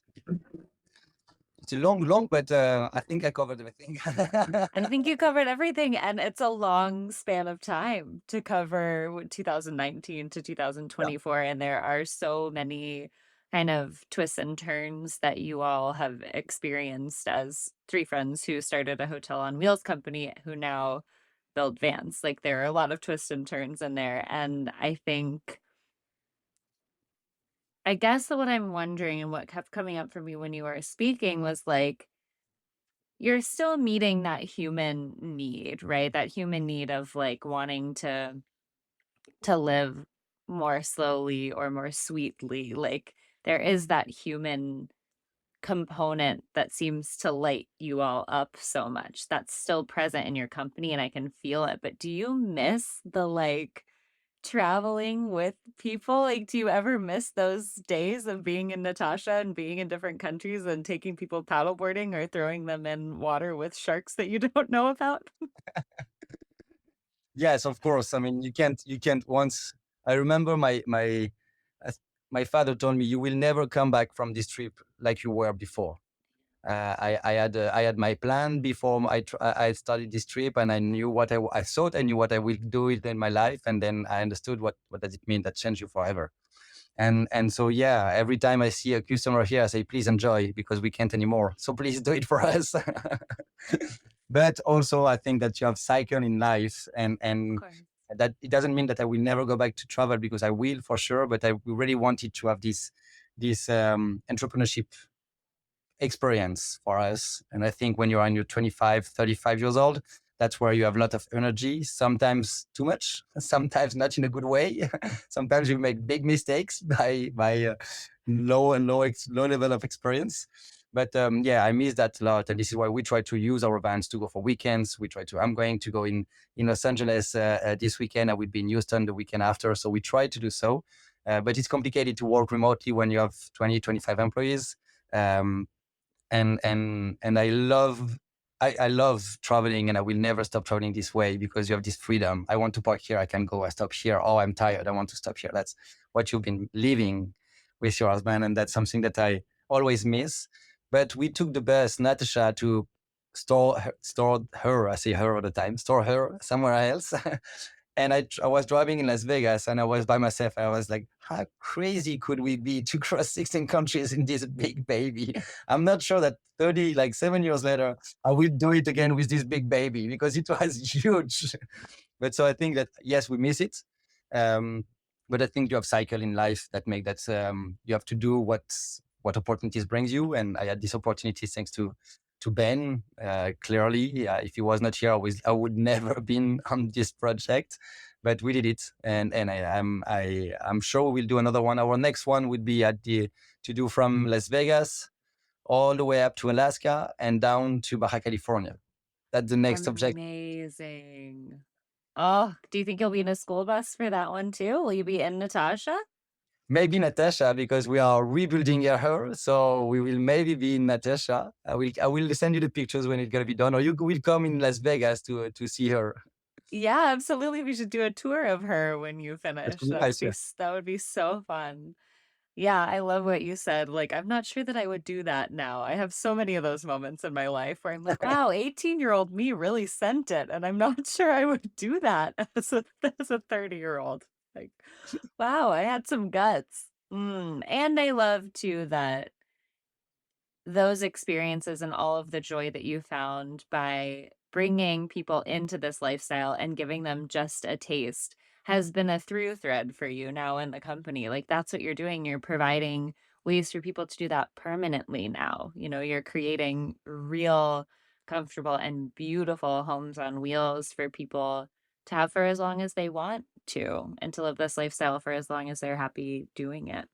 S2: It's a long, but I think I covered everything.
S1: I think you covered everything, and it's a long span of time to cover 2019 to
S2: Yeah.
S1: 2024, and there are so many kind of twists and turns that you all have experienced as three friends who started a hotel on wheels company who now build vans. Like, there are a lot of twists and turns in there, and I guess that what I'm wondering and what kept coming up for me when you were speaking was, like, you're still meeting that human need, right? That human need of, like, wanting to live more slowly or more sweetly, like, there is that human component that seems to light you all up so much. That's still present in your company, and I can feel it, but do you miss the, like, traveling with people? Like, do you ever miss those days of being in Natasha and being in different countries and taking people paddleboarding or throwing them in water with sharks that you don't know about?
S2: Yes, of course. I mean, you can't once. I remember uh, my father told me, you will never come back from this trip like you were before. I had my plan before I started this trip, and I knew I thought I knew what I will do it in my life, and then I understood what does it mean that changed you forever. And so yeah, every time I see a customer here, I say, please enjoy because we can't anymore. So please do it for us. But also, I think that you have cycle in life,
S1: Of
S2: and
S1: course.
S2: that it doesn't mean that I will never go back to travel, because I will for sure. But I really wanted to have this entrepreneurship experience for us. And I think when you're on your 25, 35 years old, that's where you have a lot of energy, sometimes too much, sometimes not in a good way. Sometimes you make big mistakes by low level of experience. But yeah, I miss that a lot. And this is why we try to use our vans to go for weekends. I'm going to go in Los Angeles this weekend. I will be in Houston the weekend after. So we try to do so. But it's complicated to work remotely when you have 20, 25 employees. Um, and I love traveling, and I will never stop traveling this way because you have this freedom. I want to park here, I can go. I stop here. Oh, I'm tired, I want to stop here. That's what you've been living with your husband, and that's something that I always miss. But we took the bus, Natasha, to store her. I say her all the time. Store her somewhere else. And I was driving in Las Vegas, and I was by myself. I was like, how crazy could we be to cross 16 countries in this big baby? I'm not sure that 7 years later, I will do it again with this big baby because it was huge. But so I think that, yes, we miss it. Um, but I think you have cycle in life that make that you have to do what opportunities brings you. And I had this opportunity thanks to Ben. Clearly, if he was not here, I would never have been on this project. But we did it, and I'm sure we'll do another one. Our next one would be to do from Las Vegas all the way up to Alaska and down to Baja California. That's the next objective.
S1: Amazing. Oh, do you think you'll be in a school bus for that one too? Will you be in Natasha?
S2: Maybe Natasha, because we are rebuilding her. So we will maybe be in Natasha. I will send you the pictures when it's gonna be done, or you will come in Las Vegas to see her.
S1: Yeah, absolutely. We should do a tour of her when you
S2: That
S1: finish.
S2: would be nice. Yeah.
S1: That would be so fun. Yeah, I love what you said. Like, I'm not sure that I would do that now. I have so many of those moments in my life where I'm like, wow, 18-year-old me really sent it. And I'm not sure I would do that as a 30-year-old. Like, wow, I had some guts. And I love too that those experiences and all of the joy that you found by bringing people into this lifestyle and giving them just a taste has been a through thread for you now in the company. Like, that's what you're doing. You're providing ways for people to do that permanently now. You're creating real, comfortable, and beautiful homes on wheels for people to have for as long as they want to and to live this lifestyle for as long as they're happy doing it.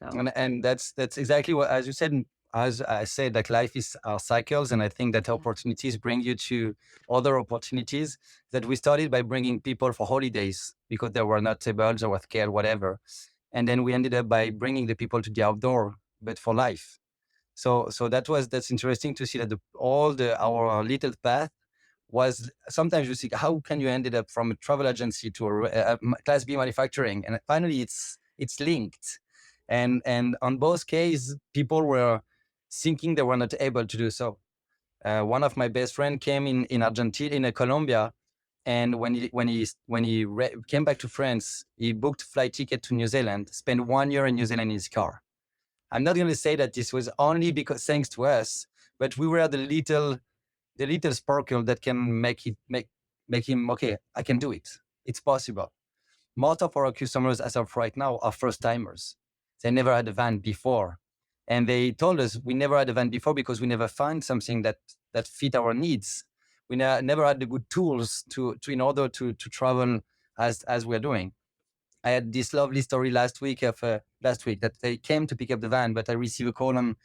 S1: So,
S2: And that's exactly what, as you said, as I said, like life is our cycles, and I think that
S1: yeah.
S2: opportunities bring you to other opportunities. That we started by bringing people for holidays because they were not able, or were scared, whatever, and then we ended up by bringing the people to the outdoor, but for life. So that's interesting to see that all the our little path was, sometimes you see how can you ended up from a travel agency to a class B manufacturing, and finally it's linked, and on both cases people were thinking they were not able to do so. One of my best friend came in Argentina, in Colombia, and when he came back to France, he booked flight ticket to New Zealand, spent 1 year in New Zealand in his car. I'm not going to say that this was only because thanks to us, but we were the little sparkle that can make him okay. I can do it. It's possible. Most of our customers, as of right now, are first timers. They never had a van before, and they told us we never had a van before because we never found something that fit our needs. We never had the good tools to in order to travel as we're doing. I had this lovely story last week that they came to pick up the van, but I received a call on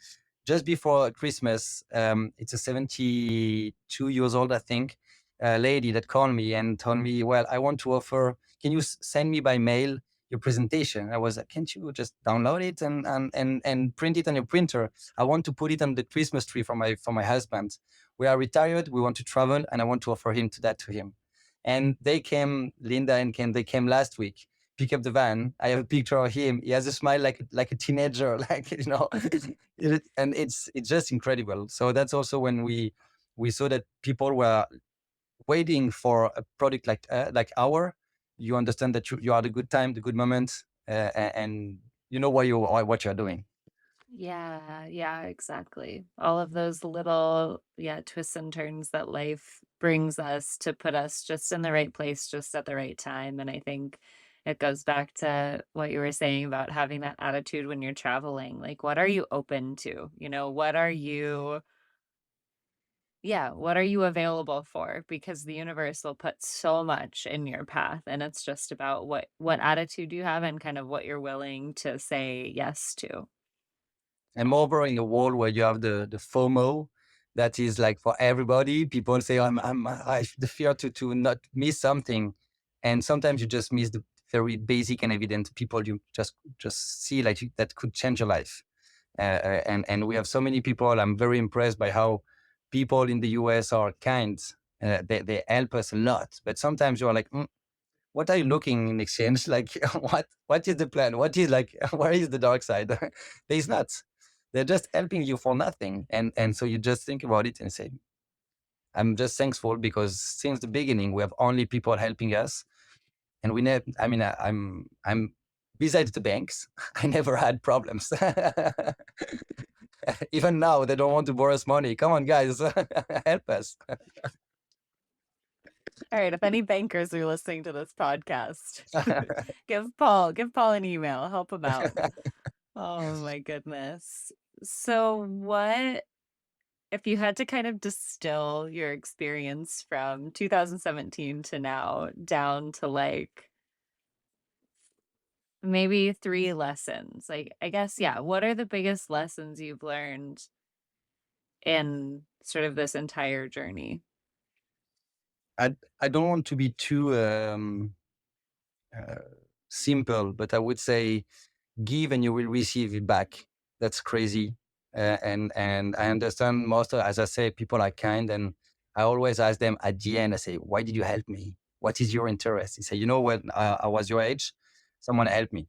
S2: just before Christmas. It's a 72 years old, I think, lady that called me and told me, well, I want to offer, can you send me by mail your presentation? I was like, can't you just download it and print it on your printer? I want to put it on the Christmas tree for my husband. We are retired. We want to travel, and I want to offer to him. And they came, Linda and Ken, they came last week, pick up the van. I have a picture of him. He has a smile like a teenager, and it's just incredible. So that's also when we saw that people were waiting for a product like our. You understand that you are the good time, the good moment, and you know what you're doing.
S1: Yeah, yeah, exactly. All of those little, yeah, twists and turns that life brings us to put us just in the right place, just at the right time. And I think it goes back to what you were saying about having that attitude when you're traveling. Like, what are you open to? What are you available for? Because the universe will put so much in your path, and it's just about what attitude you have and kind of what you're willing to say yes to.
S2: And moreover, in a world where you have the FOMO, that is like for everybody. People say, I have the fear to not miss something, and sometimes you just miss the very basic and evident people you just see like that could change your life. And we have so many people. I'm very impressed by how people in the US are kind. They help us a lot, but sometimes you are like, what are you looking in exchange? Like, what is the plan? What is like, where is the dark side? There's not. They're just helping you for nothing, and so you just think about it and say, I'm just thankful because since the beginning we have only people helping us, and we never. I mean, I'm besides the banks, I never had problems. Even now, they don't want to borrow us money. Come on, guys, help us.
S1: All right, if any bankers are listening to this podcast, give Paul an email, help him out. Oh my goodness. So what if you had to kind of distill your experience from 2017 to now down to like maybe 3 lessons? Like, I guess, yeah, what are the biggest lessons you've learned in sort of this entire journey?
S2: I don't want to be too uh, simple, but I would say give and you will receive it back. That's crazy. And I understand most of, as I say, people are kind, and I always ask them at the end. I say, "Why did you help me? What is your interest?" They say, "When I was your age, someone helped me."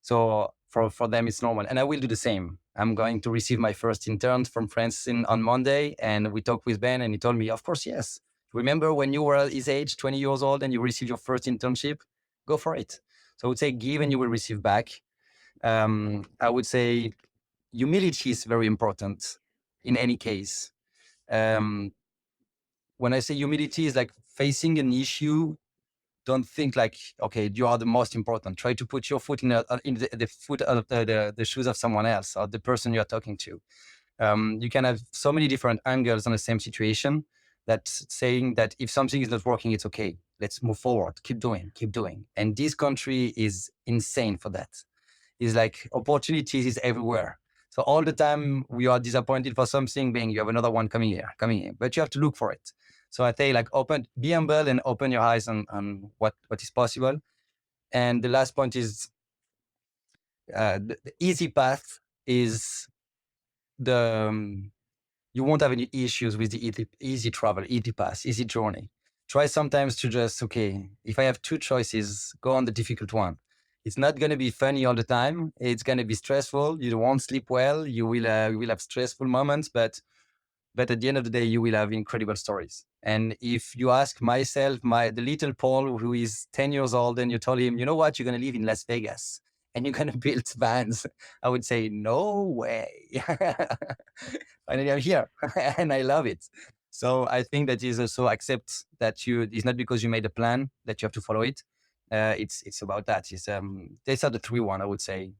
S2: So For them, it's normal. And I will do the same. I'm going to receive my first intern from France on Monday. And we talked with Ben and he told me, of course, yes. Remember when you were his age, 20 years old, and you received your first internship? Go for it. So I would say give and you will receive back. I would say humility is very important in any case. Um, when I say humility is like facing an issue, don't think like, okay, you are the most important. Try to put your foot in the foot of the shoes of someone else or the person you're talking to. You can have so many different angles on the same situation, that saying that if something is not working, it's okay. Let's move forward. Keep doing, keep doing. And this country is insane for that. It's like opportunities is everywhere. So all the time we are disappointed for something, being you have another one coming here, but you have to look for it. So I say like be humble and open your eyes on what is possible. And the last point is the easy path is you won't have any issues with the easy travel, easy path, easy journey. Try sometimes to just, okay, if I have two choices, go on the difficult one. It's not going to be funny all the time. It's going to be stressful. You won't sleep well. You will have stressful moments, but at the end of the day, you will have incredible stories. And if you ask myself, the little Paul who is 10 years old, and you told him, you know what, you're going to live in Las Vegas and you're going to build vans, I would say, no way. Finally, I'm here and I love it. So I think that is also accept that it's not because you made a plan that you have to follow it. It's about that. These are the three one, I would say.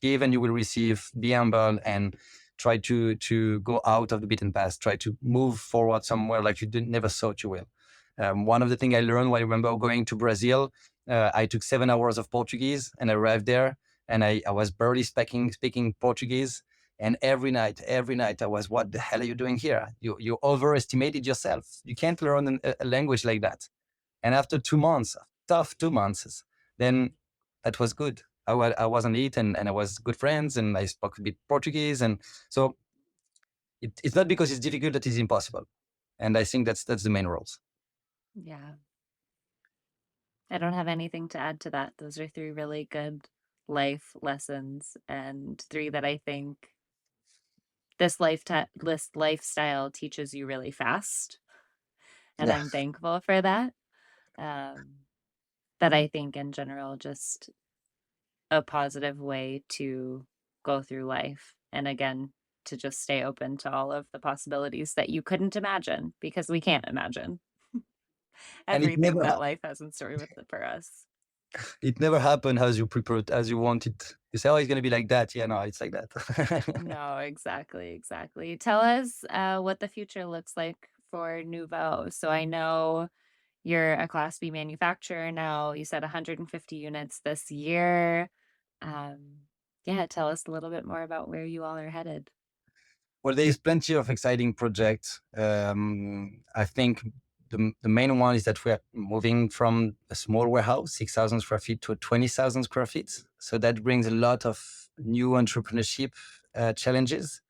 S2: Give and you will receive, be humble, and try to go out of the beaten path, try to move forward somewhere like you never thought you will. One of the things I learned when I remember going to Brazil, I took 7 hours of Portuguese and I arrived there and I was barely speaking Portuguese. And every night I was, what the hell are you doing here? You overestimated yourself. You can't learn a language like that. And after 2 months, tough 2 months, then that was good. I was on it and I was good friends and I spoke a bit Portuguese. And so it's not because it's difficult that it's impossible. And I think that's the main rules.
S1: Yeah. I don't have anything to add to that. Those are three really good life lessons, and three that I think this lifestyle teaches you really fast. And
S2: Yeah.
S1: I'm thankful for that. Um, that I think in general, just a positive way to go through life. And again, to just stay open to all of the possibilities that you couldn't imagine, because we can't imagine
S2: And
S1: everything that life has in store for us.
S2: it never happened as you prepared, as you wanted. You say, oh, it's going to be like that. Yeah, no, it's like that.
S1: No, exactly, exactly. Tell us what the future looks like for Nouveau. So I know you're a Class B manufacturer now. You said 150 units this year. Um, yeah, tell us a little bit more about where you all are headed.
S2: Well, there is plenty of exciting projects. I think the main one is that we are moving from a small warehouse, 6,000 square feet, to 20,000 square feet. So that brings a lot of new entrepreneurship challenges.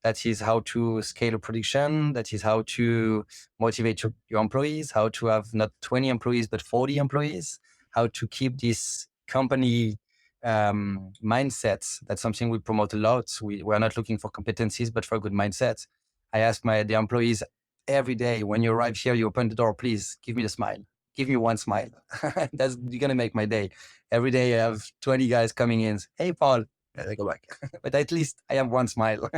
S2: That is how to scale a production. That is how to motivate your employees, how to have not 20 employees, but 40 employees, how to keep this company mindset. That's something we promote a lot. We're not looking for competencies, but for a good mindset. I ask the employees every day, when you arrive here, you open the door, please give me the smile. Give me one smile. You're going to make my day. Every day I have 20 guys coming in. Hey, Paul. I go back. But at least I have one smile.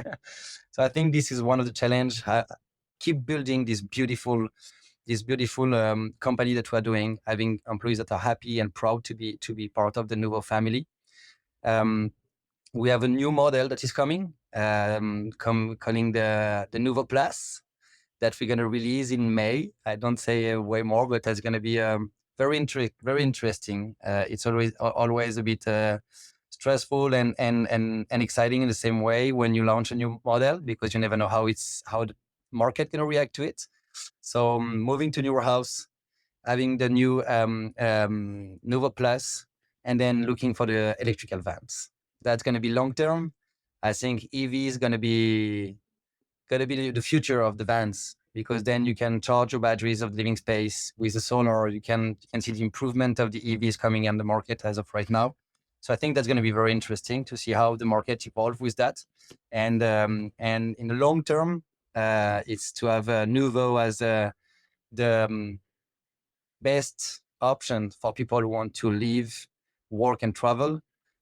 S2: So I think this is one of the challenge. Keep building this beautiful company that we're doing, having employees that are happy and proud to be part of the Noovo family. We have a new model that is coming, calling the Noovo Plus, that we're going to release in May. I don't say way more, but it's going to be very interesting. It's always a bit stressful and exciting in the same way when you launch a new model, because you never know how the market going to react to it. So moving to newer house, having the new Noovo Plus, and then looking for the electrical vans. That's going to be long term. I think EV is going to be the future of the vans, because then you can charge your batteries of living space with the solar. You can see the improvement of the EVs coming on the market as of right now. So I think that's going to be very interesting to see how the market evolves with that. And in the long term, it's to have Noovo as the best option for people who want to live, work, and travel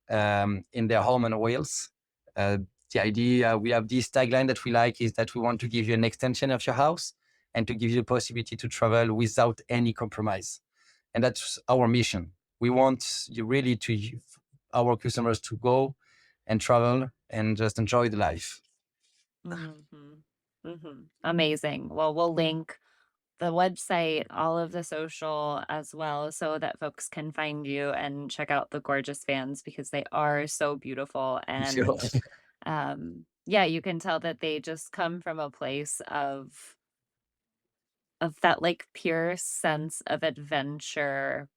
S2: in their home and Wales. The idea, we have this tagline that we like, is that we want to give you an extension of your house and to give you the possibility to travel without any compromise. And that's our mission. We want you really our customers to go and travel and just enjoy the life.
S1: Mhm. Mhm. Amazing. Well, we'll link the website, all of the social as well, so that folks can find you and check out the gorgeous fans because they are so beautiful.
S2: Sure.
S1: And yeah, you can tell that they just come from a place of that like pure sense of adventure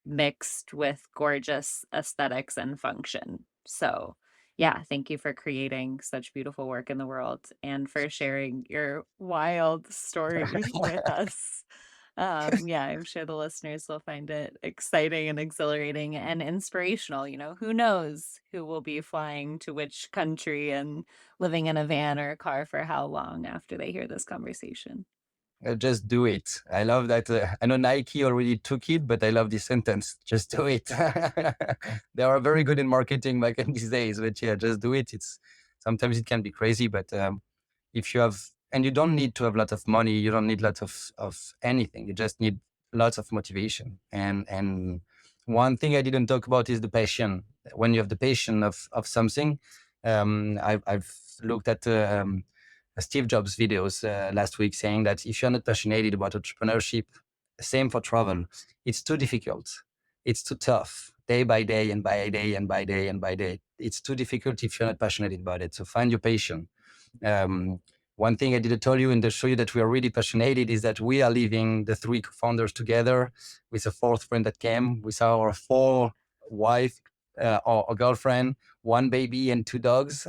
S1: mixed with gorgeous aesthetics and function. So, yeah, thank you for creating such beautiful work in the world and for sharing your wild story with us. Yeah, I'm sure the listeners will find it exciting and exhilarating and inspirational. You know, who knows who will be flying to which country and living in a van or a car for how long after they hear this conversation.
S2: Just do it. I love that. I know Nike already took it, but I love this sentence. Just do it. They are very good in marketing back in these days, but yeah, just do it. It's sometimes it can be crazy, but if you have, and you don't need to have a lot of money, you don't need lots of anything. You just need lots of motivation. And one thing I didn't talk about is the passion. When you have the passion of something, I've looked at Steve Jobs videos last week saying that if you're not passionate about entrepreneurship, same for travel, it's too difficult. It's too tough, day by day and by day and by day and by day. It's too difficult if you're not passionate about it. So find your passion. Um, One thing I didn't tell you and to show you that we are really passionate is that we are living the three co-founders together with a fourth friend that came with our four wife or a girlfriend, one baby and two dogs.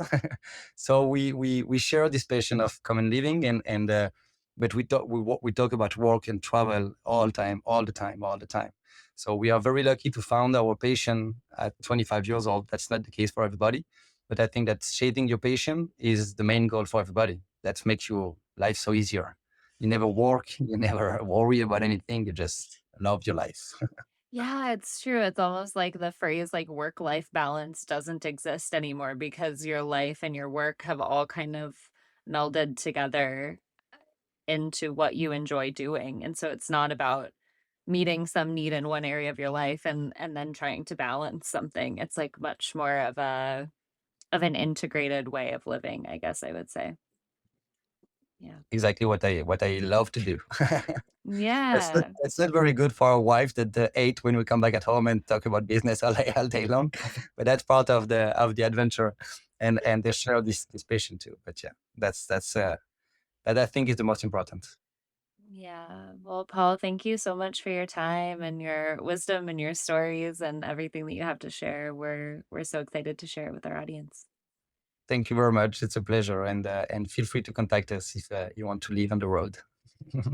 S2: So we share this passion of common living and but we talk about work and travel all the time, all the time, all the time. So we are very lucky to found our passion at 25 years old. That's not the case for everybody. But I think that shading your passion is the main goal for everybody. That makes your life so easier. You never work, you never worry about anything. You just love your life.
S1: Yeah, it's true. It's almost like the phrase like work life balance doesn't exist anymore because your life and your work have all kind of melded together into what you enjoy doing. And so it's not about meeting some need in one area of your life and then trying to balance something. It's like much more of an integrated way of living, I guess I would say. Yeah.
S2: Exactly what I love to do.
S1: Yeah.
S2: That's not very good for our wife that ate when we come back at home and talk about business all day long. But that's part of the adventure, and they share this passion too. But yeah, that's that I think is the most important.
S1: Yeah. Well, Paul, thank you so much for your time and your wisdom and your stories and everything that you have to share. We're so excited to share it with our audience.
S2: Thank you very much. It's a pleasure, and feel free to contact us if you want to leave on the road.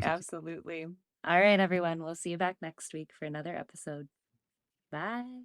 S1: Absolutely. All right, everyone. We'll see you back next week for another episode. Bye.